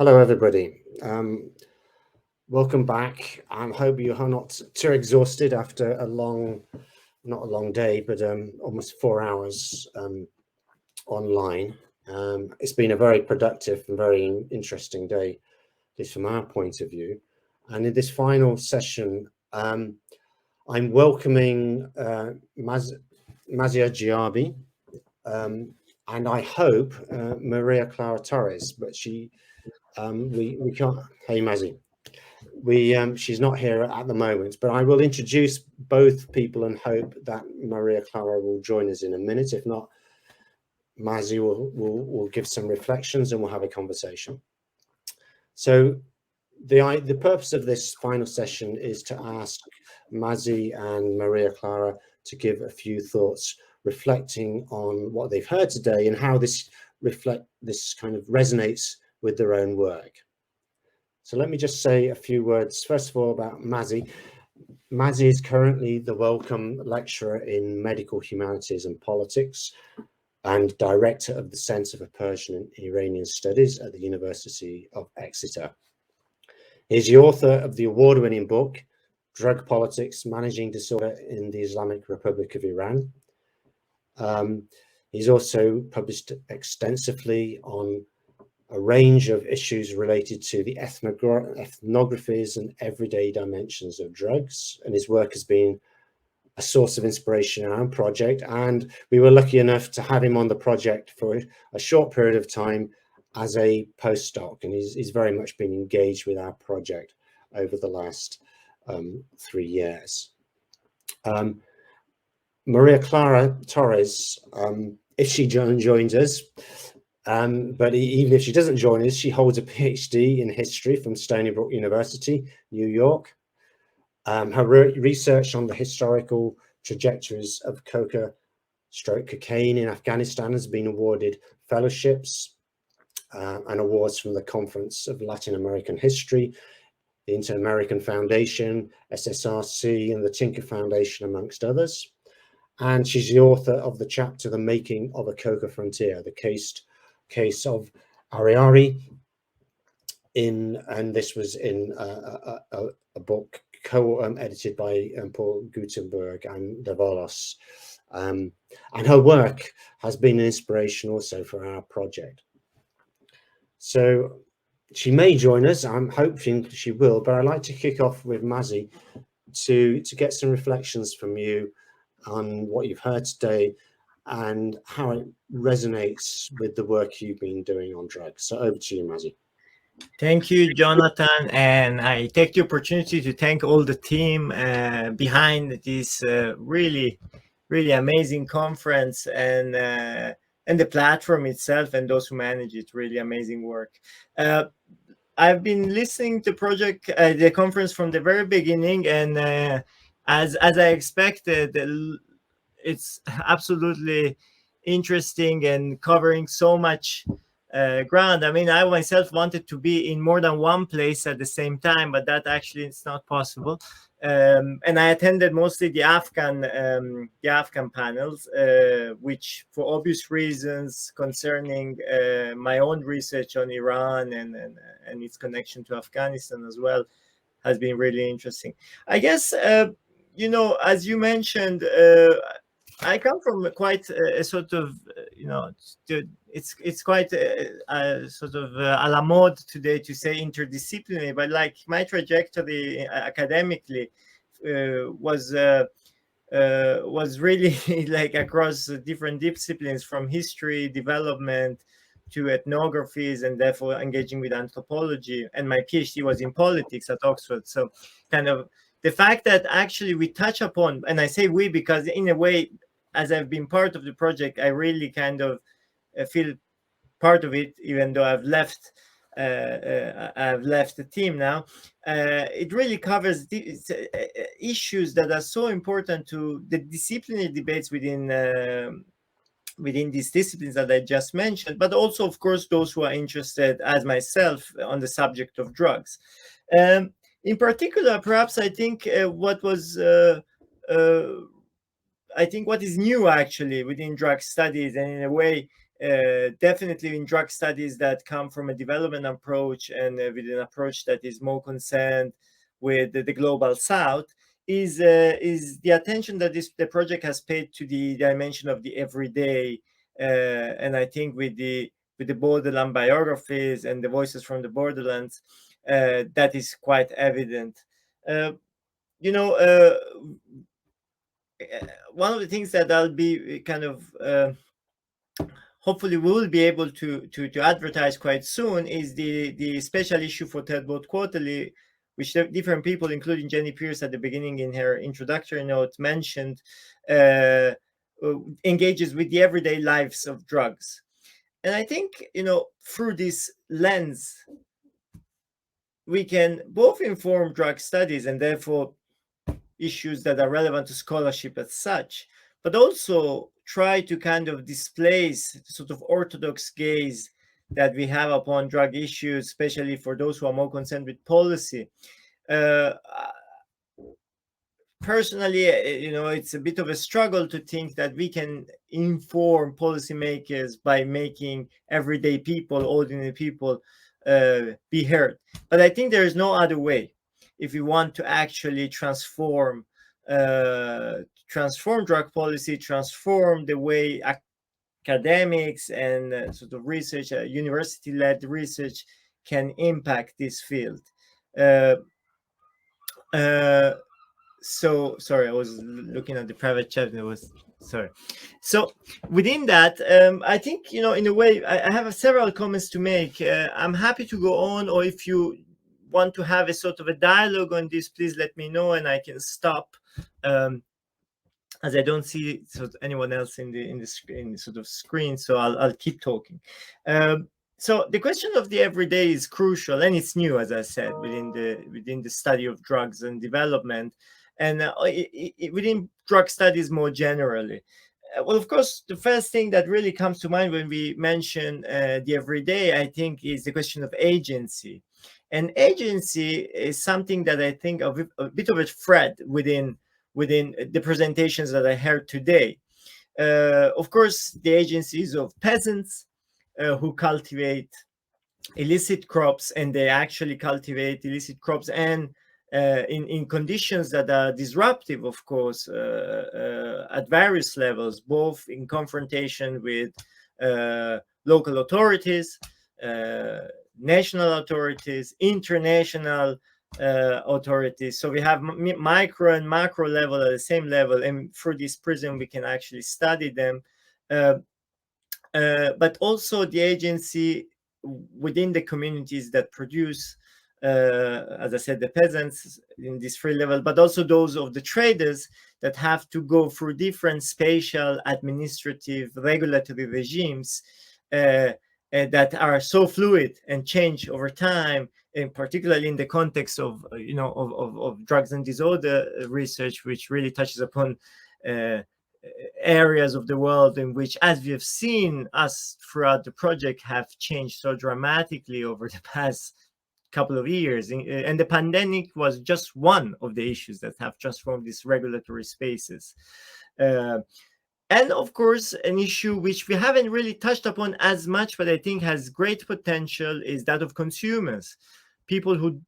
Hello, everybody. Welcome back. I hope you are not too exhausted after not a long day, but almost 4 hours online. It's been a very productive and very interesting day, at least from our point of view. And in this final session, I'm welcoming Maziyar Ghiabi, and I hope María-Clara Torres, but we can't. Hey, Mazzy. She's not here at the moment, but I will introduce both people and hope that María-Clara will join us in a minute. If not, Mazzy will give some reflections and we'll have a conversation. So the purpose of this final session is to ask Mazzy and María-Clara to give a few thoughts reflecting on what they've heard today and how this kind of resonates with their own work. So let me just say a few words, first of all, about Mazzy. Mazzy is currently the Wellcome Lecturer in Medical Humanities and Politics and Director of the Centre for Persian and Iranian Studies at the University of Exeter. He's the author of the award-winning book, Drug Politics, Managing Disorder in the Islamic Republic of Iran. He's also published extensively on a range of issues related to the ethnographies and everyday dimensions of drugs. And his work has been a source of inspiration in our project. And we were lucky enough to have him on the project for a short period of time as a postdoc. And he's very much been engaged with our project over the last 3 years. María-Clara Torres, if she joins us, but even if she doesn't join us, she holds a PhD in history from Stony Brook University, New York. Her research on the historical trajectories of cocaine in Afghanistan has been awarded fellowships and awards from the Conference of Latin American History, the Inter-American Foundation, SSRC, and the Tinker Foundation, amongst others. And she's the author of the chapter, The Making of a Coca Frontier, the case of Ariari, and this was in a book co-edited by Paul Gutenberg and Davalos. And her work has been an inspiration also for our project. So she may join us, I'm hoping she will, but I'd like to kick off with Mazzy to get some reflections from you on what you've heard today and how it resonates with the work you've been doing on drugs. So over to you, Mazzy. Thank you, Jonathan, and I take the opportunity to thank all the team behind this really amazing conference and the platform itself and those who manage it. Really amazing work. I've been listening to the conference from the very beginning, and as I expected, it's absolutely interesting and covering so much ground. I mean, I myself wanted to be in more than one place at the same time, but that actually is not possible. And I attended mostly the Afghan panels, which, for obvious reasons concerning my own research on Iran and its connection to Afghanistan as well, has been really interesting. I guess, as you mentioned, I come from quite a sort of, it's quite a sort of a la mode today to say interdisciplinary, but like my trajectory academically was really like across different disciplines, from history, development, to ethnographies, and therefore engaging with anthropology. And my PhD was in politics at Oxford. So kind of the fact that actually we touch upon, and I say we because in a way, as I've been part of the project, I really kind of feel part of it, even though I've left the team now. It really covers issues that are so important to the disciplinary debates within these disciplines that I just mentioned, but also, of course, those who are interested, as myself, on the subject of drugs. In particular, perhaps I think what is new actually within drug studies, and in a way definitely in drug studies that come from a development approach and with an approach that is more concerned with the global south, is the attention that the project has paid to the dimension of the everyday. And I think with the borderland biographies and the voices from the borderlands, that is quite evident. You know, one of the things that I'll be kind of hopefully we will be able to advertise quite soon is the special issue for Third World Quarterly, which different people, including Jenny Pierce at the beginning in her introductory note mentioned, engages with the everyday lives of drugs. And I think, through this lens, we can both inform drug studies and therefore issues that are relevant to scholarship as such, but also try to kind of displace the sort of orthodox gaze that we have upon drug issues, especially for those who are more concerned with policy. Personally, it's a bit of a struggle to think that we can inform policymakers by making everyday people, ordinary people, be heard. But I think there is no other way if we want to actually transform drug policy, transform the way academics and sort of research, university-led research can impact this field. So sorry, I was looking at the private chat and it was sorry. So within that, I think, in a way, I have several comments to make. I'm happy to go on, or if you want to have a sort of a dialogue on this, please let me know and I can stop, as I don't see anyone else in the screen, sort of screen, so I'll keep talking. So the question of the everyday is crucial, and it's new, as I said, within the study of drugs and development, and within drug studies more generally. Well, of course, the first thing that really comes to mind when we mention the everyday, I think, is the question of agency. And agency is something that I think a bit of a thread within the presentations that I heard today. Of course, the agencies of peasants who cultivate illicit crops, and they actually cultivate illicit crops and in conditions that are disruptive, of course, at various levels, both in confrontation with local authorities, national authorities, international authorities. So we have micro and macro level at the same level, and through this prism we can actually study them. But also the agency within the communities that produce, as I said, the peasants in this free level, but also those of the traders that have to go through different spatial, administrative, regulatory regimes that are so fluid and change over time, and particularly in the context of of drugs and disorder research, which really touches upon areas of the world in which, as we have seen us throughout the project, have changed so dramatically over the past couple of years. And the pandemic was just one of the issues that have transformed these regulatory spaces. And of course, an issue which we haven't really touched upon as much, but I think has great potential, is that of consumers. People who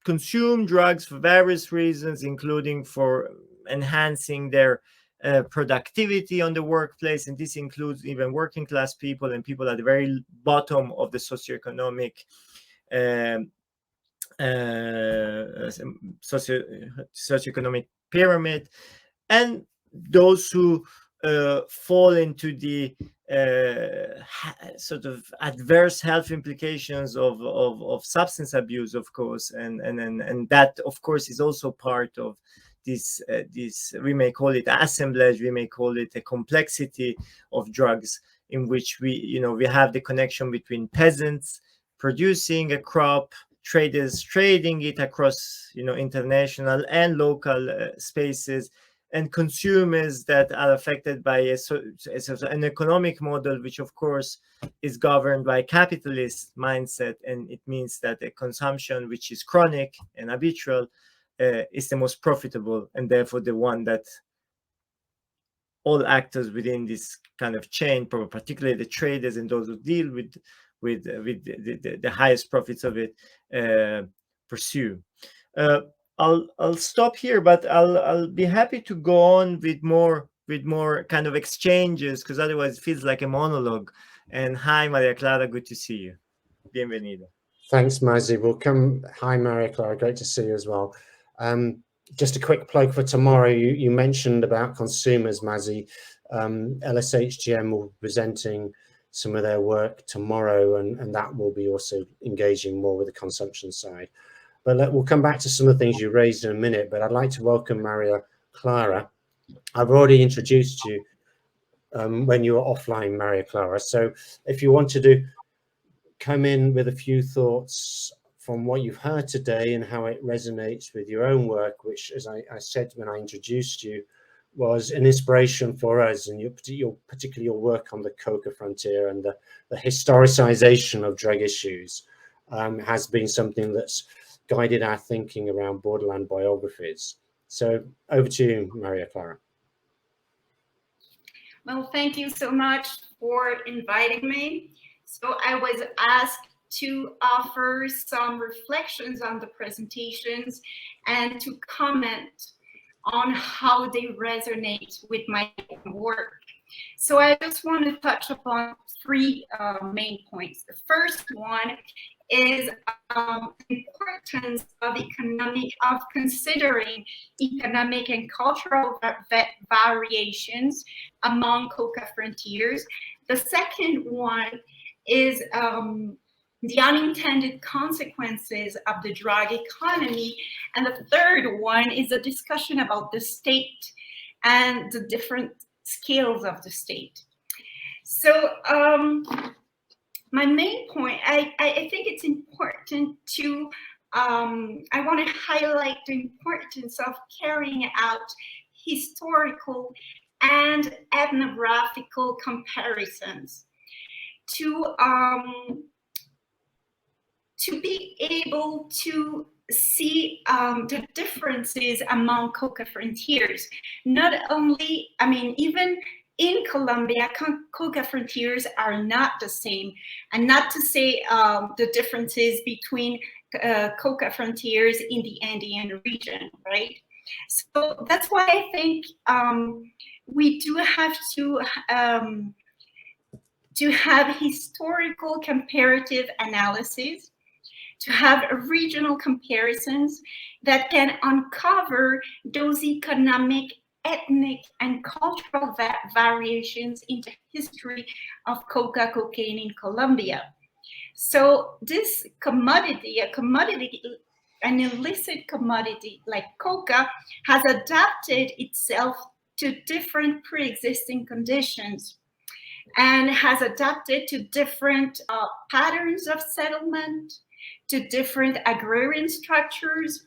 consume drugs for various reasons, including for enhancing their productivity on the workplace, and this includes even working class people and people at the very bottom of the socioeconomic socioeconomic pyramid, and those who fall into the sort of adverse health implications of substance abuse, of course, and that, of course, is also part of this we may call it assemblage, we may call it a complexity of drugs, in which we have the connection between peasants producing a crop, traders trading it across international and local spaces, and consumers that are affected by an economic model which, of course, is governed by capitalist mindset, and it means that a consumption which is chronic and habitual is the most profitable, and therefore the one that all actors within this kind of chain, particularly the traders and those who deal with the highest profits of it, pursue. I'll stop here, but I'll be happy to go on with more kind of exchanges, because otherwise it feels like a monologue. And hi, María-Clara, good to see you. Bienvenida. Thanks, Mazi. We'll come. Hi, María-Clara, great to see you as well. Just a quick plug for tomorrow. You mentioned about consumers, Mazi. LSHGM will be presenting some of their work tomorrow, and that will be also engaging more with the consumption side. But we'll come back to some of the things you raised in a minute, but I'd like to welcome María-Clara. I've already introduced you when you were offline, María-Clara. So if you wanted to come in with a few thoughts from what you've heard today and how it resonates with your own work, which, as I said when I introduced you, was an inspiration for us, and particularly your work on the coca frontier and the historicization of drug issues has been something that's guided our thinking around borderland biographies. So over to you, María-Clara. Well, thank you so much for inviting me. So I was asked to offer some reflections on the presentations and to comment on how they resonate with my work. So I just want to touch upon three main points. The first one is the importance of considering economic and cultural variations among coca frontiers. The second one is the unintended consequences of the drug economy. And the third one is a discussion about the state and the different scales of the state. So my main point, I think it's important to, I want to highlight the importance of carrying out historical and ethnographical comparisons to be able to see the differences among coca frontiers. Not only, I mean, even in Colombia, coca frontiers are not the same, and not to say the differences between coca frontiers in the Andean region, right? So that's why I think we do have to have historical comparative analysis, to have regional comparisons that can uncover those economic, ethnic, and cultural variations in the history of coca cocaine in Colombia. So this commodity, an illicit commodity like coca, has adapted itself to different pre-existing conditions and has adapted to different patterns of settlement, to different agrarian structures,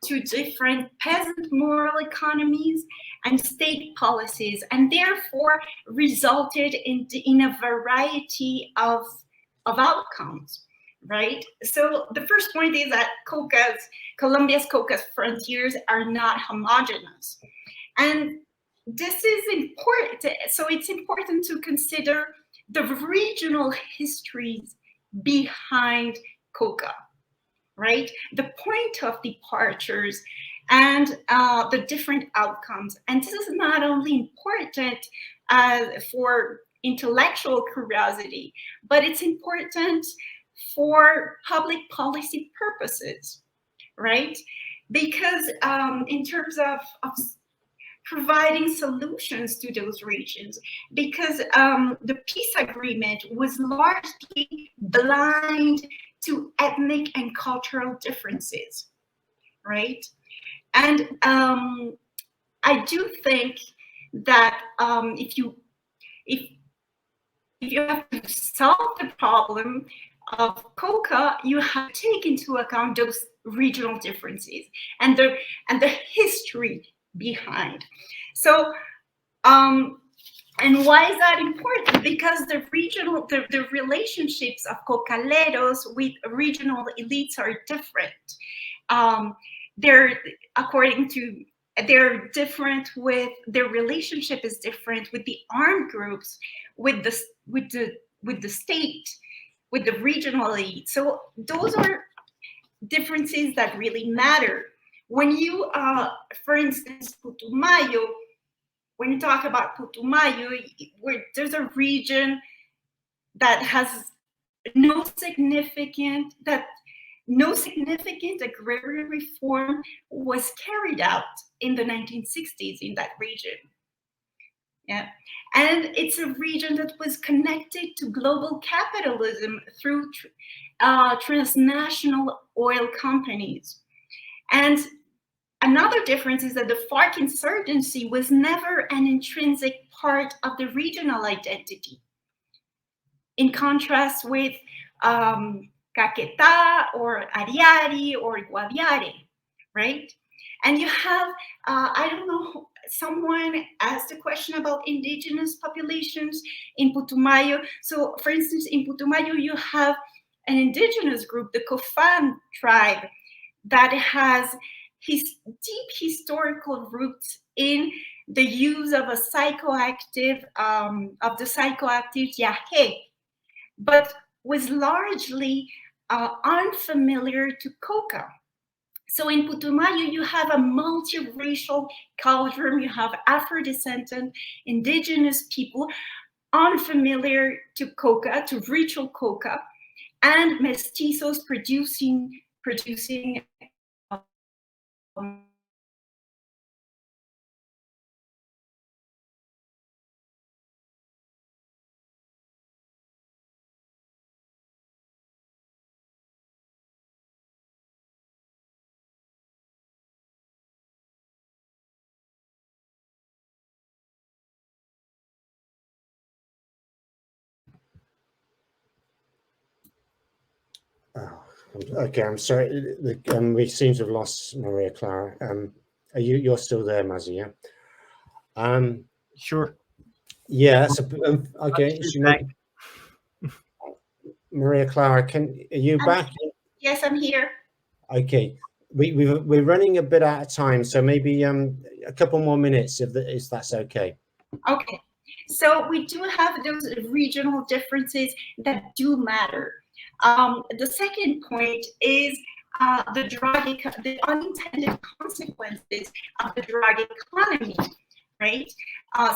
to different peasant moral economies and state policies, and therefore resulted in a variety of outcomes, right? So the first point is that Colombia's coca frontiers are not homogeneous. And this is important. So it's important to consider the regional histories behind coca, right? The point of departures and the different outcomes. And this is not only important for intellectual curiosity, but it's important for public policy purposes, right? Because in terms of providing solutions to those regions, because the peace agreement was largely blind to ethnic and cultural differences, right? And I do think that if you have to solve the problem of coca, you have to take into account those regional differences and the history behind. So and why is that important? Because the relationships of cocaleros with regional elites are different. They're, according to they're different with their relationship is different with the armed groups, with the state, with the regional elite. So those are differences that really matter. When you, for instance, Putumayo, when you talk about Putumayo, there's a region that has no significant agrarian reform was carried out in the 1960s in that region. Yeah, and it's a region that was connected to global capitalism through transnational oil companies. And another difference is that the FARC insurgency was never an intrinsic part of the regional identity, in contrast with Caquetá or Ariari or Guaviare, right? And you have, I don't know, someone asked a question about indigenous populations in Putumayo. So for instance, in Putumayo, you have an indigenous group, the Cofan tribe, that has deep historical roots in the use of the psychoactive yahe, but was largely unfamiliar to coca. So in Putumayo, you have a multiracial culture. You have Afro-descendant indigenous people unfamiliar to coca, to ritual coca, and mestizos producing Okay, I'm sorry. We seem to have lost María-Clara. You're still there, Maziyar? Sure. Yeah. So, okay. María-Clara, are you back? Yes, I'm here. Okay. We're running a bit out of time, so maybe a couple more minutes if that's okay. Okay. So we do have those regional differences that do matter. The second point is the unintended consequences of the drug economy, right?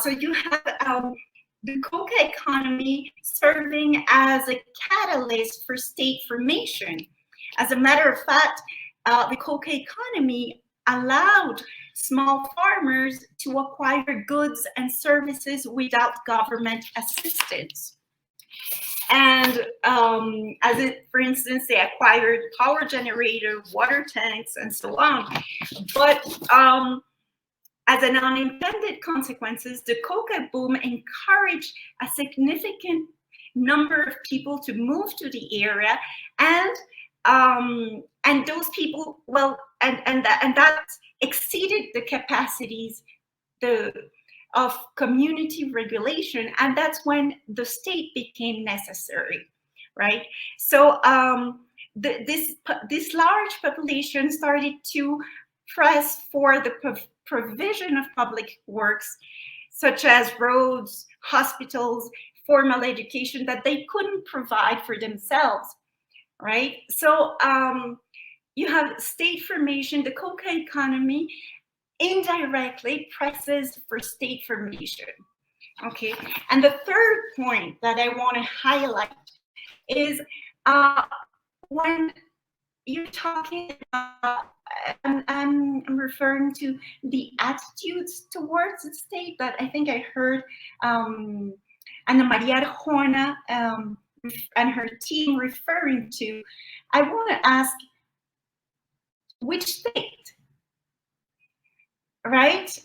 So you have the coca economy serving as a catalyst for state formation. As a matter of fact, the coca economy allowed small farmers to acquire goods and services without government assistance. And for instance, they acquired power generator, water tanks, and so on. But as an unintended consequences, the coca boom encouraged a significant number of people to move to the area, and those people, well, and that exceeded the capacities of community regulation, and that's when the state became necessary, right? So this large population started to press for the provision of public works, such as roads, hospitals, formal education that they couldn't provide for themselves, right? So you have state formation. The coca economy indirectly presses for state formation, okay? And the third point that I want to highlight is when you're talking about, I'm referring to the attitudes towards the state that I think I heard Ana María Arjona and her team referring to. I want to ask, which state? Right?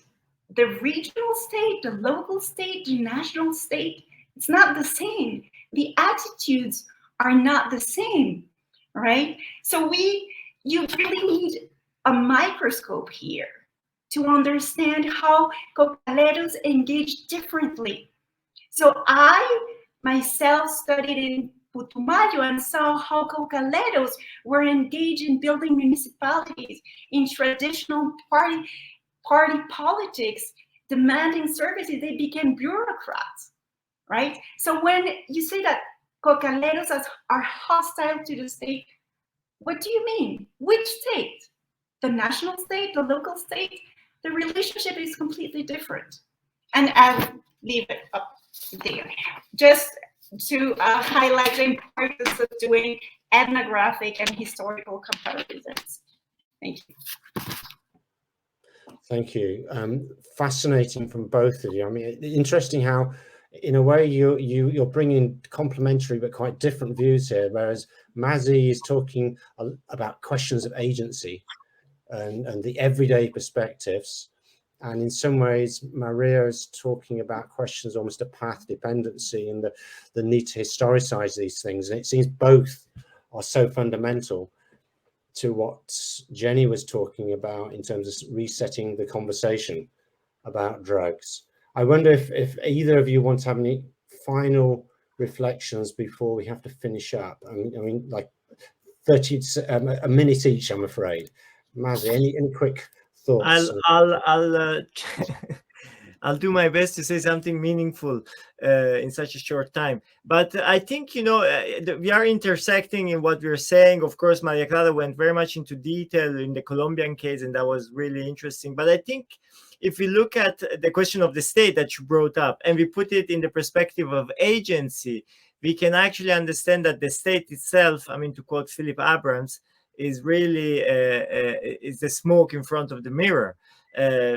The regional state, the local state, the national state, it's not the same. The attitudes are not the same, right? So you really need a microscope here to understand how cocaleros engage differently. So I myself studied in Putumayo and saw how cocaleros were engaged in building municipalities, in traditional party politics, demanding services, they became bureaucrats, right? So when you say that cocaleros are hostile to the state, what do you mean? Which state? The national state, the local state? The relationship is completely different. And I'll leave it up there. Just to highlight the importance of doing ethnographic and historical comparisons. Thank you. Thank you. Fascinating from both of you. I mean, interesting how, in a way, you're bringing complementary but quite different views here. Whereas Mazi is talking about questions of agency and the everyday perspectives, and in some ways, Maria is talking about questions almost of path dependency and the need to historicize these things. And it seems both are so fundamental to what Jenny was talking about in terms of resetting the conversation about drugs. I wonder if either of you want to have any final reflections before we have to finish up. I mean, like 30 a minute each, I'm afraid. Mazi, any quick thoughts? I'll do my best to say something meaningful in such a short time. But I think, you know, we are intersecting in what we're saying. Of course, María-Clara went very much into detail in the Colombian case, and that was really interesting. But I think if we look at the question of the state that you brought up, and we put it in the perspective of agency, we can actually understand that the state itself, I mean, to quote Philip Abrams, is really is the smoke in front of the mirror.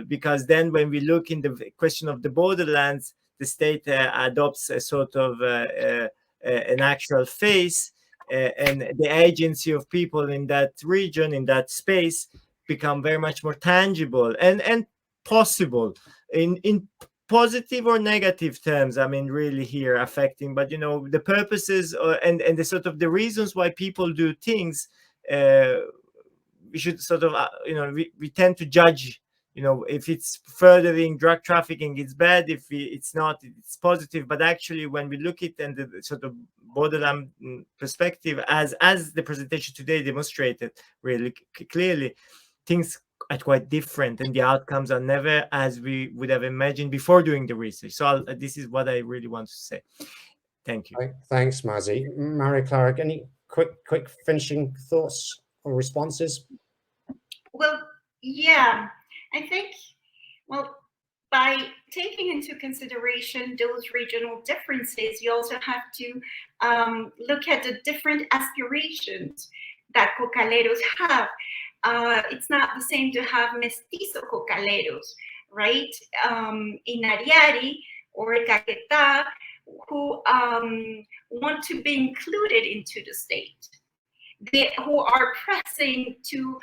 Because then when we look in the question of the borderlands, the state adopts a sort of an actual face, and the agency of people in that region, in that space, become very much more tangible and possible in positive or negative terms. I mean, really here affecting, but you know, the purposes and the sort of the reasons why people do things, we should sort of, you know, we tend to judge. You know, if it's furthering drug trafficking, it's bad. If it's not, it's positive. But actually, when we look at and the sort of borderland perspective, as the presentation today demonstrated really clearly, things are quite different, and the outcomes are never as we would have imagined before doing the research. So this is what I really want to say. Thank you. Thanks, Mazi. María-Clara, any quick finishing thoughts or responses? Well, yeah. I think, well, by taking into consideration those regional differences, you also have to look at the different aspirations that cocaleros have. It's not the same to have mestizo cocaleros, right? In Ariari or Caquetá, who want to be included into the state, who are pressing to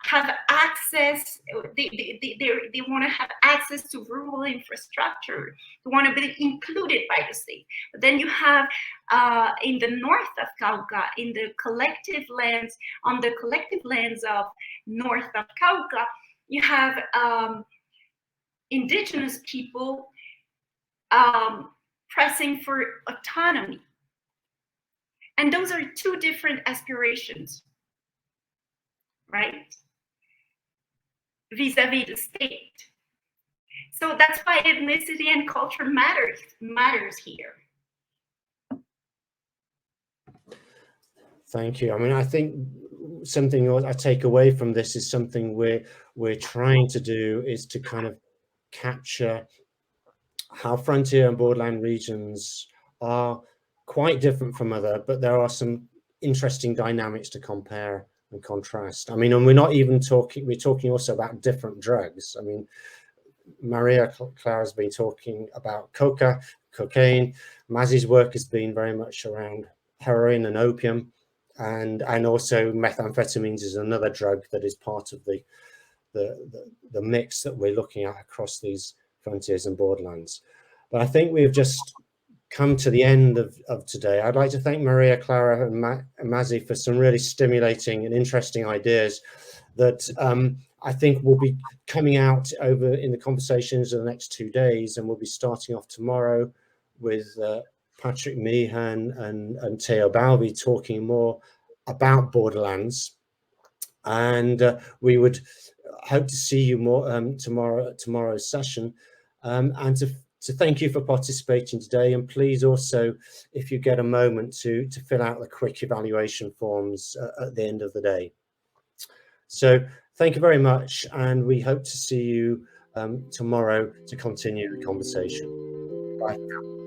have access, they want to have access to rural infrastructure, they want to be included by the state. But then you have in the north of Cauca, in the collective lands, on the collective lands of north of Cauca, you have indigenous people pressing for autonomy. And those are two different aspirations, right? Vis-a-vis the state. So that's why ethnicity and culture matters here. Thank you. I mean, I think something I take away from this is something we're trying to do is to kind of capture how frontier and borderland regions are quite different from other, but there are some interesting dynamics to compare and contrast. I mean, and we're not even talking, we're talking also about different drugs. I mean, María-Clara has been talking about cocaine. Mazi's work has been very much around heroin and opium, and also methamphetamines is another drug that is part of the mix that we're looking at across these frontiers and borderlands. But I think we've just come to the end of today. I'd like to thank María-Clara and Mazi for some really stimulating and interesting ideas that I think will be coming out over in the conversations in the next 2 days, and we'll be starting off tomorrow with Patrick Meehan and Theo Balbi talking more about borderlands. And we would hope to see you more tomorrow's session, and to thank you for participating today. And please also, if you get a moment, to fill out the quick evaluation forms at the end of the day. So thank you very much, and we hope to see you tomorrow to continue the conversation. Bye.